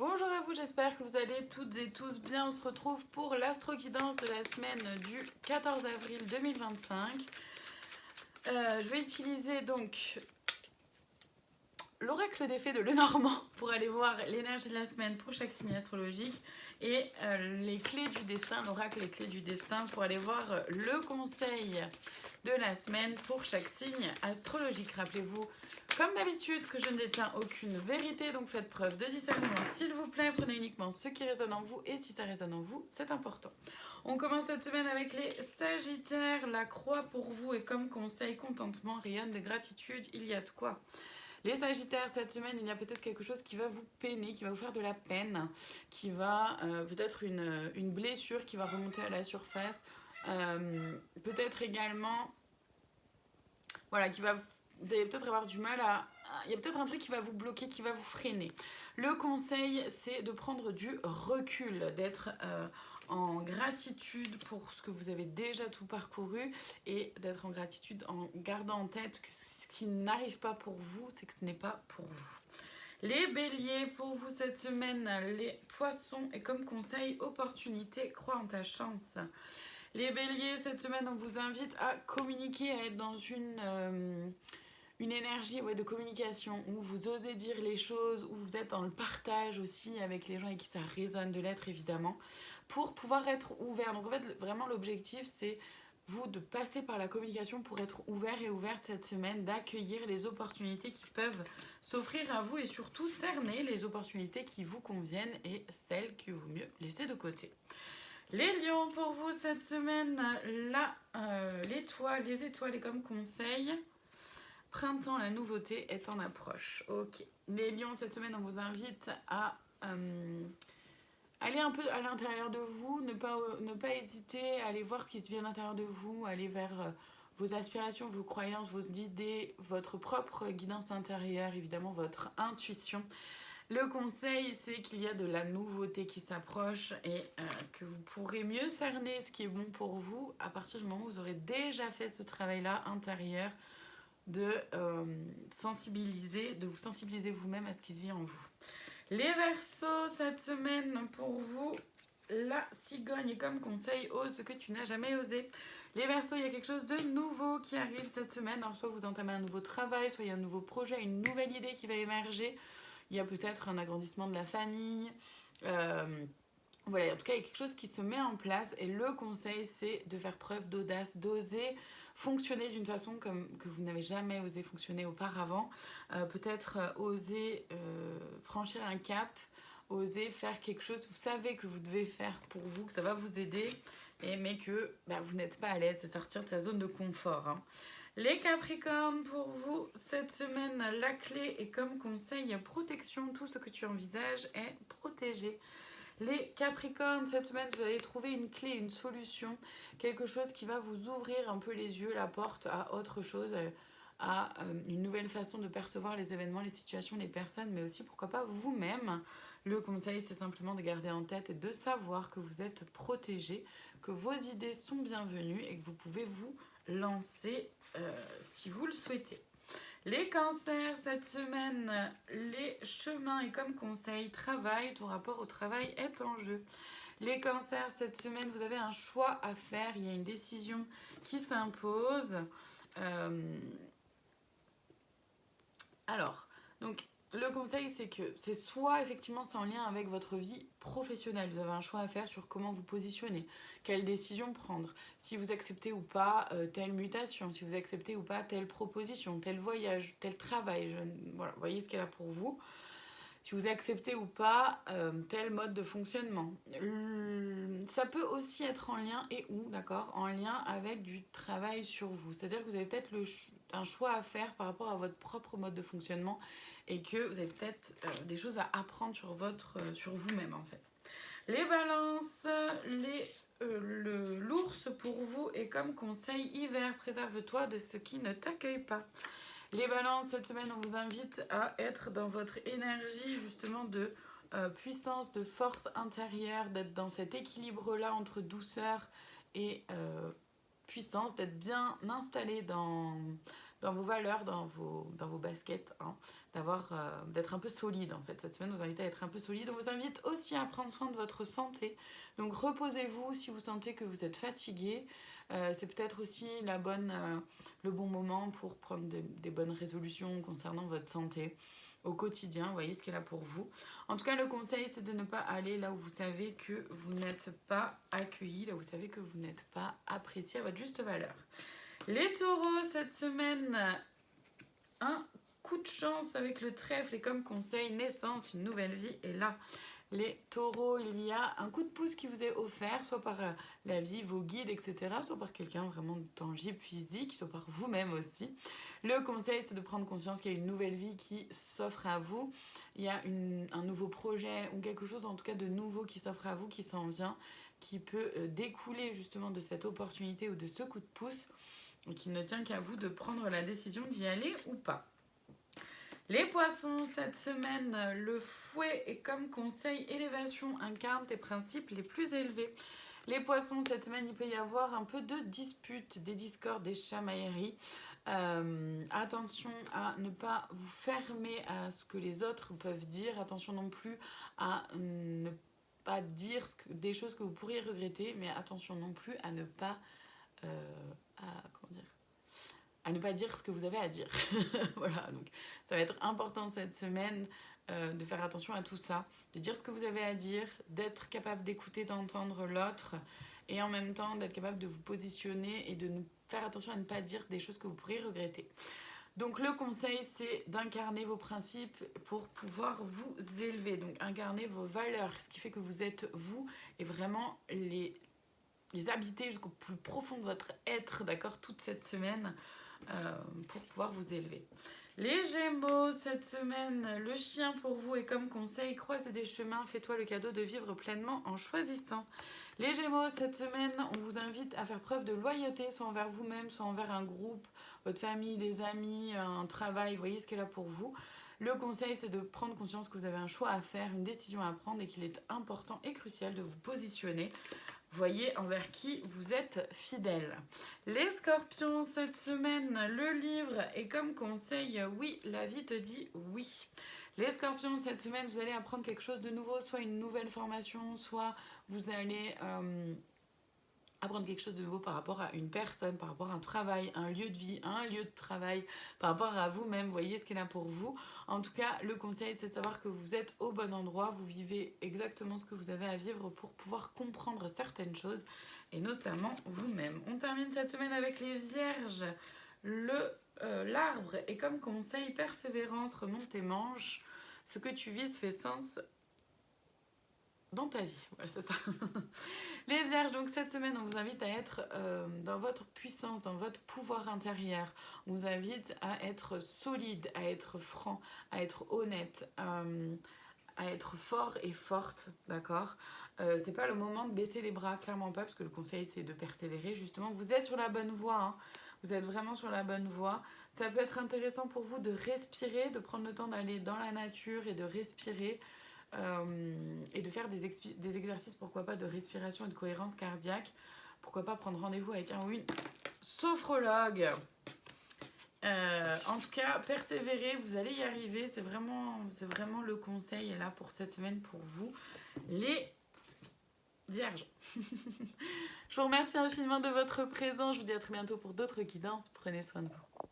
Bonjour à vous, j'espère que vous allez toutes et tous bien. On se retrouve pour l'astro-guidance de la semaine du 14 avril 2025. Je vais utiliser donc l'oracle des fées de Lenormand pour aller voir l'énergie de la semaine pour chaque signe astrologique et les clés du destin, l'oracle les clés du destin pour aller voir le conseil de la semaine pour chaque signe astrologique. Rappelez-vous, comme d'habitude, que je ne détiens aucune vérité, donc faites preuve de discernement. S'il vous plaît, prenez uniquement ce qui résonne en vous et si ça résonne en vous, c'est important. On commence cette semaine avec les Sagittaires. La croix pour vous est comme conseil, contentement, rayonne de gratitude. Il y a de quoi. Les Sagittaires, cette semaine, il y a peut-être quelque chose qui va vous peiner, qui va vous faire de la peine, qui va peut-être une blessure qui va remonter à la surface. Peut-être également, voilà, vous allez peut-être avoir du mal à... Il y a peut-être un truc qui va vous bloquer, qui va vous freiner. Le conseil, c'est de prendre du recul, d'être en gratitude pour ce que vous avez déjà tout parcouru et d'être en gratitude en gardant en tête que ce qui n'arrive pas pour vous, c'est que ce n'est pas pour vous. Les béliers, pour vous cette semaine, les poissons et comme conseil, opportunité, crois en ta chance. Les béliers, cette semaine, on vous invite à communiquer, à être dans une énergie de communication où vous osez dire les choses, où vous êtes dans le partage aussi avec les gens et qui ça résonne de l'être évidemment, pour pouvoir être ouvert. Donc en fait, vraiment l'objectif, c'est vous de passer par la communication pour être ouvert et ouverte cette semaine, d'accueillir les opportunités qui peuvent s'offrir à vous et surtout cerner les opportunités qui vous conviennent et celles qu'il vaut mieux laisser de côté. Les lions, pour vous cette semaine, les étoiles et comme conseil, printemps, la nouveauté est en approche. Ok. Les lions, cette semaine, on vous invite à aller un peu à l'intérieur de vous, ne pas hésiter à aller voir ce qui se vit à l'intérieur de vous, aller vers vos aspirations, vos croyances, vos idées, votre propre guidance intérieure, évidemment votre intuition. Le conseil, c'est qu'il y a de la nouveauté qui s'approche et que vous pourrez mieux cerner ce qui est bon pour vous à partir du moment où vous aurez déjà fait ce travail-là intérieur de vous sensibiliser vous-même à ce qui se vit en vous. Les Verseaux, cette semaine, pour vous, la cigogne est comme conseil, ose ce que tu n'as jamais osé. Les Verseaux, il y a quelque chose de nouveau qui arrive cette semaine. Alors, soit vous entamez un nouveau travail, soit il y a un nouveau projet, une nouvelle idée qui va émerger. Il y a peut-être un agrandissement de la famille. Voilà, en tout cas, il y a quelque chose qui se met en place. Et le conseil, c'est de faire preuve d'audace, d'oser fonctionner d'une façon comme que vous n'avez jamais osé fonctionner auparavant. Peut-être oser franchir un cap, oser faire quelque chose. Vous savez que vous devez faire pour vous, que ça va vous aider, mais que vous n'êtes pas à l'aise de sortir de sa zone de confort. Hein. Les Capricornes, pour vous, cette semaine, la clé est comme conseil protection. Tout ce que tu envisages est protégé. Les Capricornes, cette semaine, vous allez trouver une clé, une solution, quelque chose qui va vous ouvrir un peu les yeux, la porte à autre chose, à une nouvelle façon de percevoir les événements, les situations, les personnes, mais aussi, pourquoi pas, vous-même. Le conseil, c'est simplement de garder en tête et de savoir que vous êtes protégé, que vos idées sont bienvenues et que vous pouvez vous lancer si vous le souhaitez. Les cancers, cette semaine, les chemins et comme conseil, travail, ton rapport au travail est en jeu. Les cancers, cette semaine, vous avez un choix à faire, il y a une décision qui s'impose. Donc le conseil, c'est que c'est soit effectivement c'est en lien avec votre vie professionnelle. Vous avez un choix à faire sur comment vous positionner, quelle décision prendre, si vous acceptez ou pas telle mutation, si vous acceptez ou pas telle proposition, tel voyage, tel travail. Voilà, voyez ce qu'elle a pour vous. Si vous acceptez ou pas tel mode de fonctionnement. Ça peut aussi être en lien en lien avec du travail sur vous. C'est-à-dire que vous avez peut-être un choix à faire par rapport à votre propre mode de fonctionnement et que vous avez peut-être des choses à apprendre sur vous-même en fait. Les balances, l'ours pour vous est comme conseil hiver, préserve-toi de ce qui ne t'accueille pas. Les balances, cette semaine, on vous invite à être dans votre énergie justement de puissance, de force intérieure, d'être dans cet équilibre-là entre douceur et puissance, d'être bien installé dans dans vos valeurs, dans vos baskets, hein, d'être un peu solide en fait. Cette semaine vous invite à être un peu solide. On vous invite aussi à prendre soin de votre santé. Donc reposez-vous si vous sentez que vous êtes fatigué. C'est peut-être aussi le bon moment pour prendre des bonnes résolutions concernant votre santé au quotidien. Vous voyez ce qui est là pour vous. En tout cas, le conseil, c'est de ne pas aller là où vous savez que vous n'êtes pas accueilli, là où vous savez que vous n'êtes pas apprécié à votre juste valeur. Les taureaux, cette semaine, un coup de chance avec le trèfle et comme conseil, naissance, une nouvelle vie. Et là, les taureaux, il y a un coup de pouce qui vous est offert, soit par la vie, vos guides, etc., soit par quelqu'un vraiment tangible, physique, soit par vous-même aussi. Le conseil, c'est de prendre conscience qu'il y a une nouvelle vie qui s'offre à vous. Il y a un nouveau projet ou quelque chose, en tout cas, de nouveau qui s'offre à vous, qui s'en vient, qui peut découler justement de cette opportunité ou de ce coup de pouce, et qu'il ne tient qu'à vous de prendre la décision d'y aller ou pas. Les poissons, cette semaine, le fouet est comme conseil élévation, incarne tes principes les plus élevés. Les poissons, cette semaine, il peut y avoir un peu de disputes, des discordes, des chamailleries. Attention à ne pas vous fermer à ce que les autres peuvent dire. Attention non plus à ne pas dire des choses que vous pourriez regretter, mais attention non plus à ne pas... à ne pas dire ce que vous avez à dire. Voilà, donc ça va être important cette semaine de faire attention à tout ça, de dire ce que vous avez à dire, d'être capable d'écouter, d'entendre l'autre, et en même temps d'être capable de vous positionner et de faire attention à ne pas dire des choses que vous pourriez regretter. Donc le conseil, c'est d'incarner vos principes pour pouvoir vous élever, donc incarner vos valeurs, ce qui fait que vous êtes vous, et vraiment les habiter jusqu'au plus profond de votre être, d'accord, toute cette semaine, pour pouvoir vous élever. Les Gémeaux, cette semaine, le chien pour vous est comme conseil, croise des chemins, fais-toi le cadeau de vivre pleinement en choisissant. Les Gémeaux, cette semaine, on vous invite à faire preuve de loyauté, soit envers vous-même, soit envers un groupe, votre famille, des amis, un travail, vous voyez ce qui est là pour vous. Le conseil, c'est de prendre conscience que vous avez un choix à faire, une décision à prendre et qu'il est important et crucial de vous positionner. Voyez envers qui vous êtes fidèle. Les scorpions, cette semaine, le livre est comme conseil, oui, la vie te dit oui. Les scorpions, cette semaine, vous allez apprendre quelque chose de nouveau, soit une nouvelle formation, soit vous allez apprendre quelque chose de nouveau par rapport à une personne, par rapport à un travail, un lieu de vie, un lieu de travail, par rapport à vous-même, voyez ce qui est là pour vous. En tout cas, le conseil, c'est de savoir que vous êtes au bon endroit, vous vivez exactement ce que vous avez à vivre pour pouvoir comprendre certaines choses, et notamment vous-même. On termine cette semaine avec les vierges. L'arbre est comme conseil, persévérance, remonte tes manches. Ce que tu vises fait sens dans ta vie, voilà, c'est ça. Les vierges, donc cette semaine, on vous invite à être dans votre puissance, dans votre pouvoir intérieur. On vous invite à être solide, à être franc, à être honnête, à être fort et forte, d'accord. C'est pas le moment de baisser les bras, clairement pas, parce que le conseil, c'est de persévérer, justement. Vous êtes sur la bonne voie, hein. Vous êtes vraiment sur la bonne voie. Ça peut être intéressant pour vous de respirer, de prendre le temps d'aller dans la nature et de respirer, et de faire des exercices, pourquoi pas, de respiration et de cohérence cardiaque. Pourquoi pas prendre rendez-vous avec un ou une sophrologue. En tout cas, persévérez, vous allez y arriver. C'est vraiment le conseil là pour cette semaine pour vous, les vierges. Je vous remercie infiniment de votre présence. Je vous dis à très bientôt pour d'autres guidances. Prenez soin de vous.